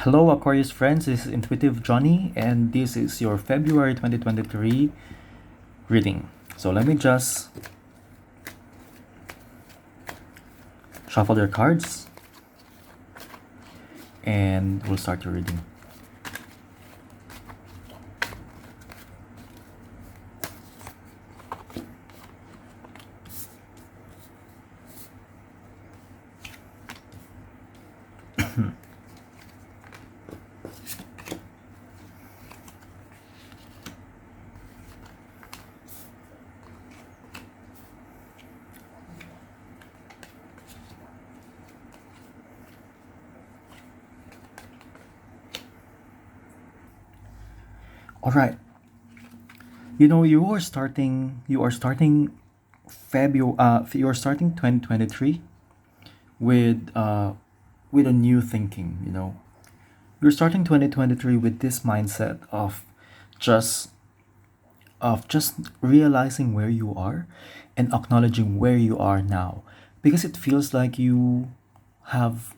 Hello, Aquarius friends. This is Intuitive Johnny, and this is your February 2023 reading. So let me just shuffle your cards and we'll start your reading. All right. You are starting 2023 with a new thinking. You're starting 2023 with this mindset just just realizing where you are and acknowledging where you are now, because it feels like you have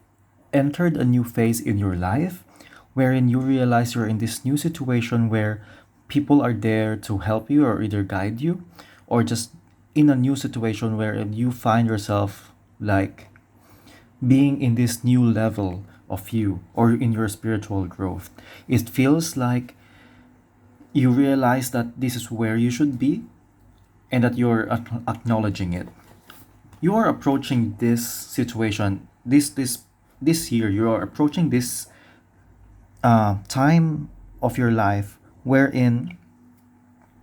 entered a new phase in your life wherein you realize you're in this new situation where people are there to help you or either guide you, or just in a new situation wherein you find yourself like being in this new level of you or in your spiritual growth. It feels like you realize that this is where you should be and that you're acknowledging it. You are approaching this situation, this year. You are approaching this time of your life wherein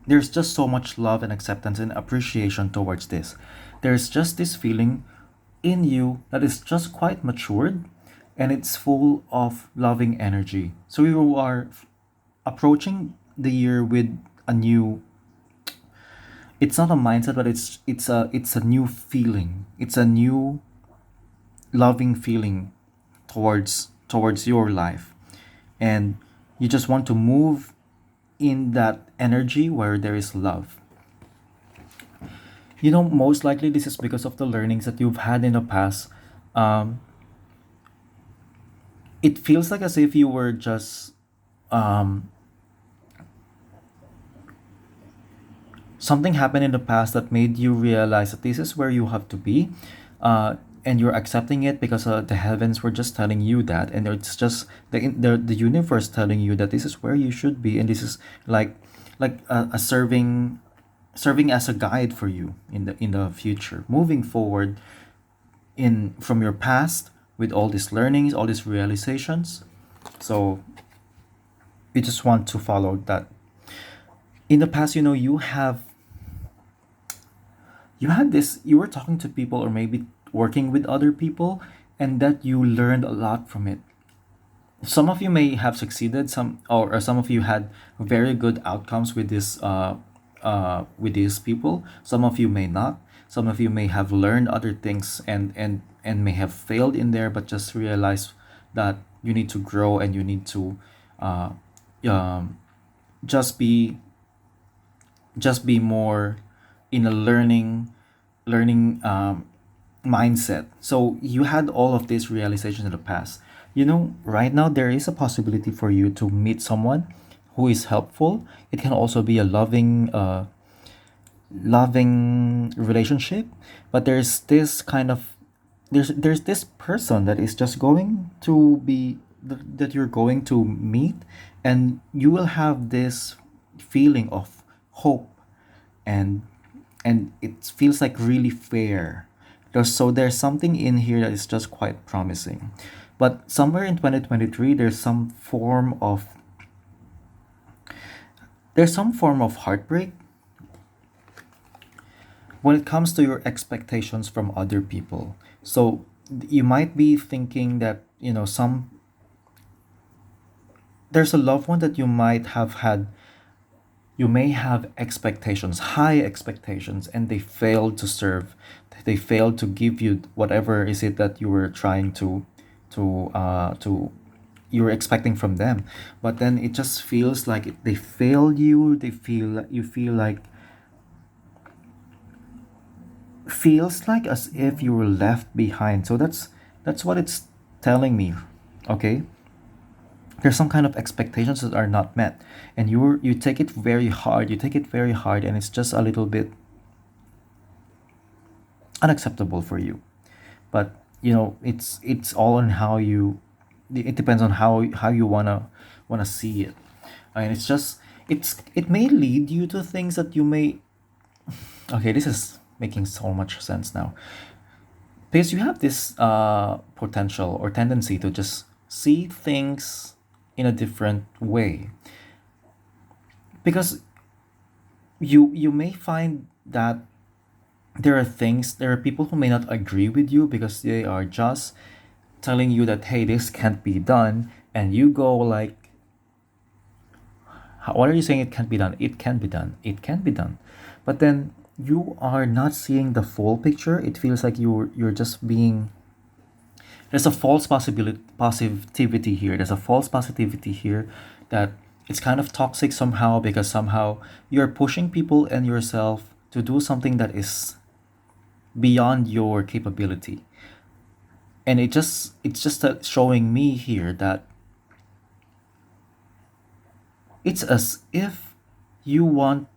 there's just so much love and acceptance and appreciation towards this. There's just this feeling in you that is just quite matured and it's full of loving energy. So you are approaching the year with a new, it's not a mindset, but it's a new feeling. It's a new loving feeling towards your life. And you just want to move in that energy where there is love. Most likely this is because of the learnings that you've had in the past. Um, it feels like as if you were just um, something happened in the past that made you realize that this is where you have to be, and you're accepting it because the heavens were just telling you that, and it's just the universe telling you that this is where you should be, and this is like a serving as a guide for you in the future, moving forward in from your past with all these learnings, all these realizations. So you just want to follow that. In the past, you were talking to people or maybe working with other people, and that you learned a lot from it. Some of you may have succeeded, or some of you had very good outcomes with these people. Some of you may not. Some of you may have learned other things and may have failed in there, but just realize that you need to grow and you need to uh, um, just be just be more in a learning mindset. So you had all of these realizations in the past. Right now there is a possibility for you to meet someone who is helpful. It can also be a loving relationship, but there's this person that is just going to be that you're going to meet, and you will have this feeling of hope, and it feels like really fair. There's something in here that is just quite promising. But somewhere in 2023 there's some form of heartbreak when it comes to your expectations from other people. So you might be thinking that, there's a loved one that you may have expectations, high expectations, and they failed to serve. They failed to give you whatever is it that you were trying to you were expecting from them. But then it just feels like they failed you. You feels like as if you were left behind. So that's what it's telling me. Okay. There's some kind of expectations that are not met, and you take it very hard. You take it very hard, and it's just a little bit unacceptable for you. But it's all on how you. It depends on how you wanna see it, and it may lead you to things that you may. Okay, this is making so much sense now, because you have this potential or tendency to just see things in a different way, because you may find that there are people who may not agree with you because they are just telling you that, hey, this can't be done, and you go like, what are you saying? It can't be done. It can be done. It can be done. But then you are not seeing the full picture. It feels like you're just being. There's a false possibility positivity here. There's a false positivity here that it's kind of toxic somehow, because somehow you're pushing people and yourself to do something that is beyond your capability. And it's just showing me here that it's as if you want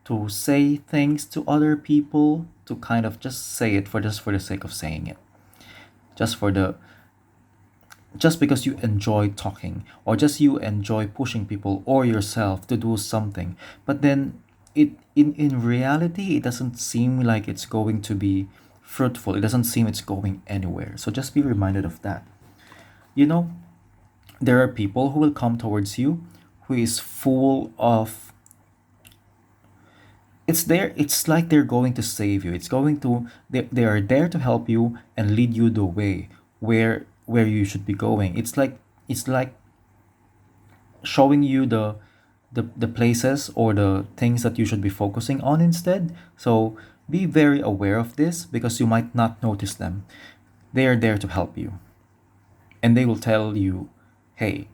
to say things to other people to kind of just say it for the sake of saying it, just for the just because you enjoy talking, or just you enjoy pushing people or yourself to do something. But then in reality, it doesn't seem like it's going to be fruitful. It doesn't seem it's going anywhere. So just be reminded of that. You know, there are people who will come towards you who is full of. It's like they're going to save you. They are there to help you and lead you the way where you should be going. It's like showing you the places or the things that you should be focusing on instead. So be very aware of this, because you might not notice them. They are there to help you, and they will tell you, hey,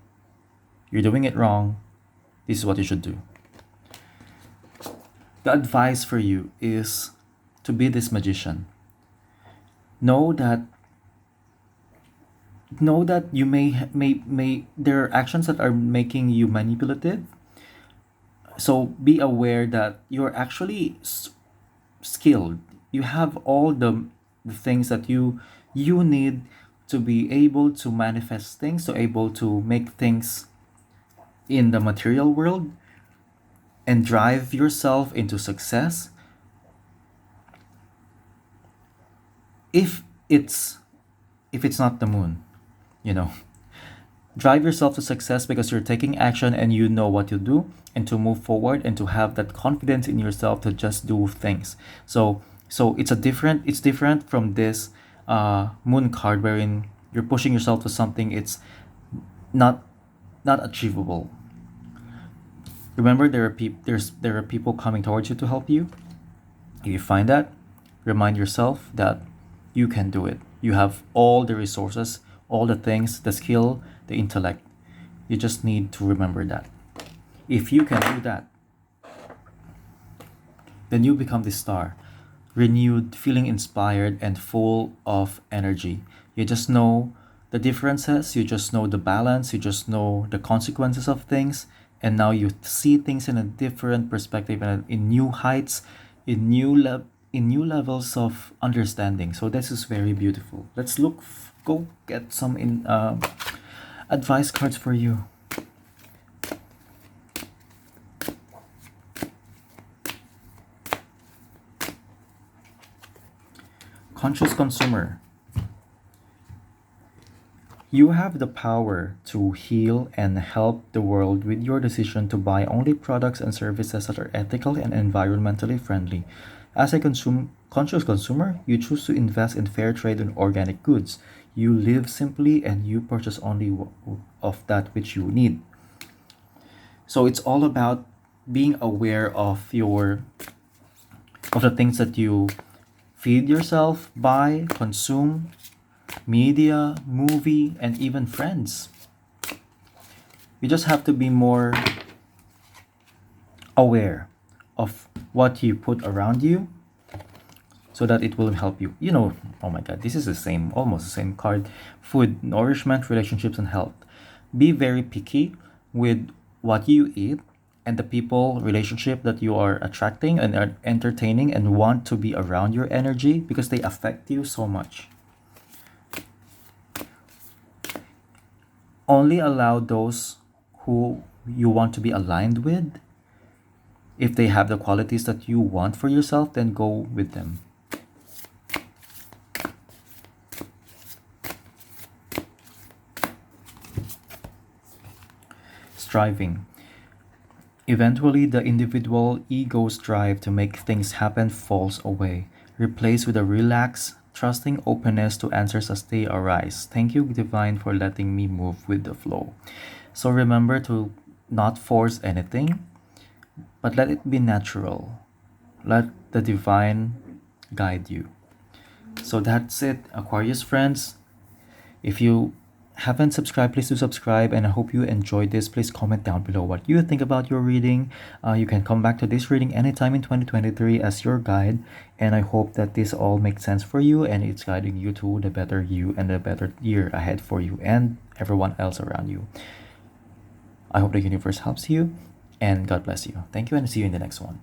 you're doing it wrong. This is what you should do. The advice for you is to be this magician. Know that you may there are actions that are making you manipulative. So be aware that you're actually skilled. You have all the things that you need to be able to manifest things, to able to make things in the material world and drive yourself into success. If it's if it's not the moon, you know drive yourself to success because you're taking action and you know what to do, and to move forward and to have that confidence in yourself to just do things. So it's different from this moon card, wherein you're pushing yourself to something it's not not achievable. Remember, there are people coming towards you to help you. If you find that, remind yourself that you can do it. You have all the resources, all the things, the skill, the intellect. You just need to remember that. If you can do that, then you become the star, renewed, feeling inspired, and full of energy. You just know the differences, you just know the balance, you just know the consequences of things, and now you see things in a different perspective and in new heights, in new levels of understanding. So this is very beautiful. Let's go get some in advice cards for you. Conscious consumer. You have the power to heal and help the world with your decision to buy only products and services that are ethical and environmentally friendly. As a conscious consumer, you choose to invest in fair trade and organic goods. You live simply and you purchase only of that which you need. So it's all about being aware of the things that you feed yourself, buy, consume, media, movie, and even friends. You just have to be more aware of what you put around you so that it will help you. Oh my god, this is almost the same card. Food, nourishment, relationships, and health. Be very picky with what you eat and the people relationship that you are attracting and are entertaining and want to be around your energy, because they affect you so much. Only allow those who you want to be aligned with. If they have the qualities that you want for yourself, then go with them. Striving. Eventually, the individual ego's drive to make things happen falls away, replaced with a relaxed, trusting openness to answers as they arise. Thank you, Divine, for letting me move with the flow. So remember to not force anything, but let it be natural. Let the Divine guide you. So that's it, Aquarius friends. If you haven't subscribed, please do subscribe, and I hope you enjoyed this. Please comment down below what you think about your reading. You can come back to this reading anytime in 2023 as your guide, and I hope that this all makes sense for you and it's guiding you to the better you and the better year ahead for you and everyone else around you. I hope the universe helps you, and God bless you. Thank you, and see you in the next one.